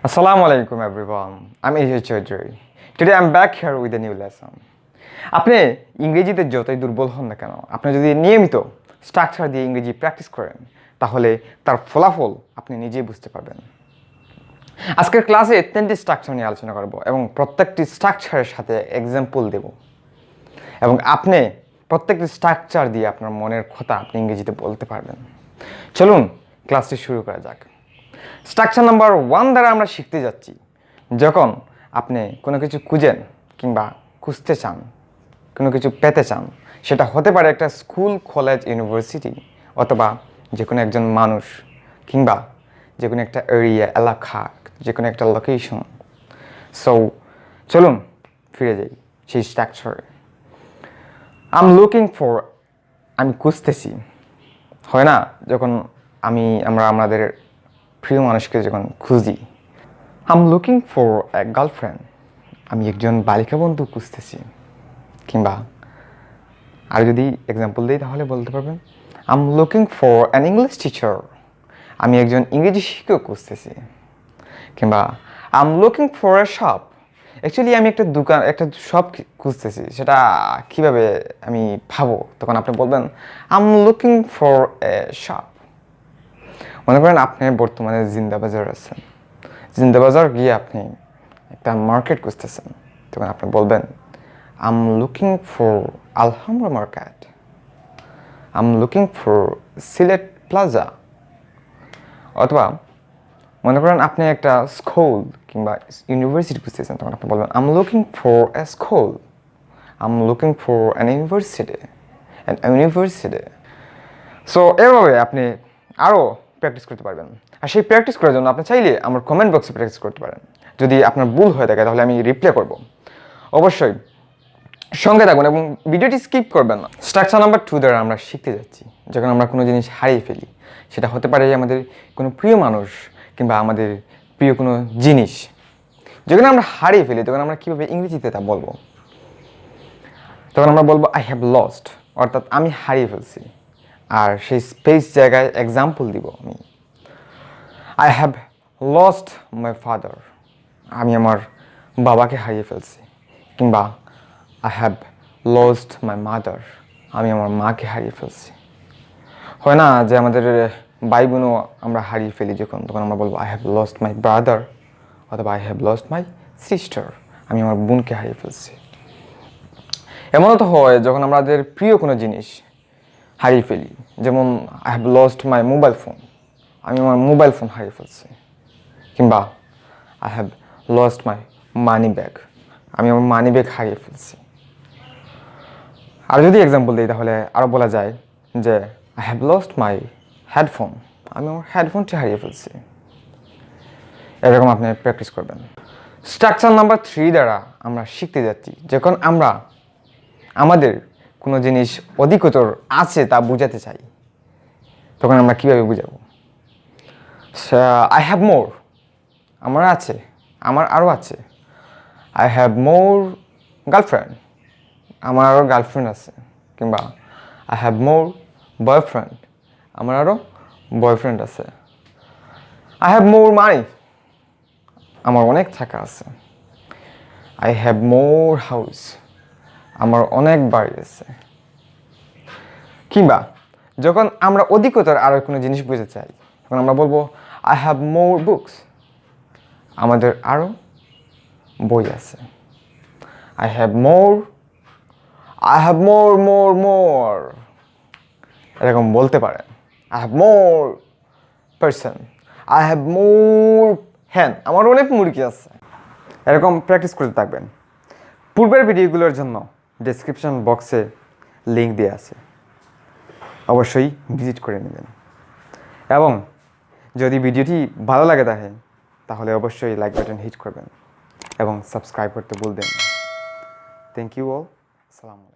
Assalamualaikum everyone. I'm AJ Chaudhary. Today I'm back here with a new lesson. আপনি ইংরেজিতে যতই দুর্বল হন না কেন, আপনি যদি নিয়মিত স্ট্রাকচার দিয়ে ইংরেজি প্র্যাকটিস করেন, তাহলে তার ফলাফল আপনি নিজেই বুঝতে পারবেন। আজকের ক্লাসে 3টি স্ট্রাকচার নিয়ে আলোচনা করব এবং প্রত্যেকটি স্ট্রাকচারের সাথে এক্সাম্পল দেব এবং আপনি প্রত্যেকটি স্ট্রাকচার দিয়ে আপনার মনের কথা আপনি ইংরেজিতে বলতে পারবেন। চলুন ক্লাসটি শুরু করা যাক। স্ট্রাকচার নাম্বার 1 দ্বারা আমরা শিখতে যাচ্ছি যখন আপনি কোনো কিছু খুঁজেন কিংবা খুঁজতে চান, কোনো কিছু পেতে চান, সেটা হতে পারে একটা স্কুল, কলেজ, ইউনিভার্সিটি অথবা যে কোনো একজন মানুষ কিংবা যে কোনো একটা এরিয়া, এলাকা, যে কোনো একটা লোকেশন। সো চলুন ফিরে যাই সেই স্ট্রাকচারে। আই এম লুকিং ফর, আমি খুঁজতেছি, হয় না যখন আমরা আমাদের প্রিয় মানুষকে যখন খুঁজি। I am looking for a girlfriend, আমি একজন বালিকা বন্ধু খুঁজতেছি। কিংবা আর যদি এক্সাম্পল দিই তাহলে বলতে পারবেন I am looking for an English teacher, আমি একজন ইংরেজি শিক্ষক খুঁজতেছি। কিংবা I am looking for a shop, actually আমি একটা দোকান, একটা শপ খুঁজতেছি, সেটা কীভাবে আমি ভাবো, তখন আপনি বলবেন I am looking for a shop. মনে করেন আপনি বর্তমানে জিন্দাবাজার আছেন, জিন্দাবাজার গিয়ে আপনি একটা মার্কেট খুঁজতেছেন, তখন আপনি বলবেন I am looking for আলহামরা market, I am looking for Sylhet plaza. অথবা মনে করেন আপনি একটা স্কুল কিংবা ইউনিভার্সিটি খুঁজতেছেন, তখন আপনি বলবেন I am looking for a school, I am looking for an university. So এভাবে আপনি আরও প্র্যাকটিস করতে পারবেন। আর সেই প্র্যাকটিস করার জন্য আপনি চাইলে আমার কমেন্ট বক্সে প্র্যাকটিস করতে পারেন। যদি আপনার ভুল হয়ে থাকে তাহলে আমি রিপ্লাই করব। অবশ্যই সঙ্গে থাকুন এবং ভিডিওটি স্কিপ করবেন না। স্ট্রাকচার নাম্বার 2 দ্বারা আমরা শিখতে যাচ্ছি যখন আমরা কোনো জিনিস হারিয়ে ফেলি, সেটা হতে পারে আমাদের কোনো প্রিয় মানুষ কিংবা আমাদের প্রিয় কোনো জিনিস। যখন আমরা হারিয়ে ফেলি তখন আমরা কীভাবে ইংরেজিতে তা বলবো? তখন আমরা বলবো আই হ্যাভ লস্ট, অর্থাৎ আমি হারিয়ে ফেলছি। আর সেই স্পেস জায়গায় এক্সাম্পল দিব আমি, I have lost my father, আমি আমার বাবাকে হারিয়ে ফেলছি। কিংবা I have lost my mother, আমি আমার মাকে হারিয়ে ফেলছি। হয় না যে আমাদের ভাই বোনও আমরা হারিয়ে ফেলি তখন আমরা বলবো I have lost my brother অথবা I have lost my sister, আমি আমার বোনকে হারিয়ে ফেলছি। এমনও তো হয় যখন আমাদের প্রিয় কোনো জিনিস হারিয়ে ফেলি, যেমন I have lost my mobile phone, আমি আমার মোবাইল ফোন হারিয়ে ফেলছি। কিংবা I have lost my money bag, আমি আমার মানি ব্যাগ হারিয়ে ফেলছি। আর যদি এক্সাম্পল দিই তাহলে আরও বলা যায় যে I have lost my headphone, আমি আমার হেডফোনটি হারিয়ে ফেলছি। এরকম আপনি প্র্যাকটিস করবেন। স্ট্রাকচার নাম্বার 3 দ্বারা আমরা শিখতে যাচ্ছি যখন আমরা আমাদের কোনো জিনিস অধিকতর আছে তা বোঝাতে চাই, তখন আমরা কীভাবে বুঝাবো? আই হ্যাভ মোর, আমার আছে, আমার আরও আছে। আই হ্যাভ মোর গার্লফ্রেন্ড, আমার আরও গার্লফ্রেন্ড আছে। কিংবা আই হ্যাভ মোর বয়ফ্রেন্ড, আমার আরও বয়ফ্রেন্ড আছে। আই হ্যাভ মোর মানি, আমার অনেক টাকা আছে। আই হ্যাভ মোর হাউস, আমার অনেক বাড়ি আছে। কিংবা যখন আমরা অধিকতর আরও কোনো জিনিস বুঝতে চাই তখন আমরা বলবো আই হ্যাভ মোর বুকস, আমাদের আরও বই আছে। আই হ্যাভ মোর মোর, এরকম বলতে পারেন। I have more person, I have more হ্যান, আমার অনেক মুরগি আছে। এরকম প্র্যাকটিস করতে থাকবেন। পূর্বের ভিডিওগুলোর জন্য ডেসক্রিপশন বক্সে লিঙ্ক দেওয়া আছে, অবশ্যই ভিজিট করে নেবেন। এবং যদি ভিডিওটি ভালো লাগে তাহলে অবশ্যই লাইক বাটন হিট করবেন এবং সাবস্ক্রাইব করতে ভুলবেন না। Thank you all. আসসালামু আলাইকুম।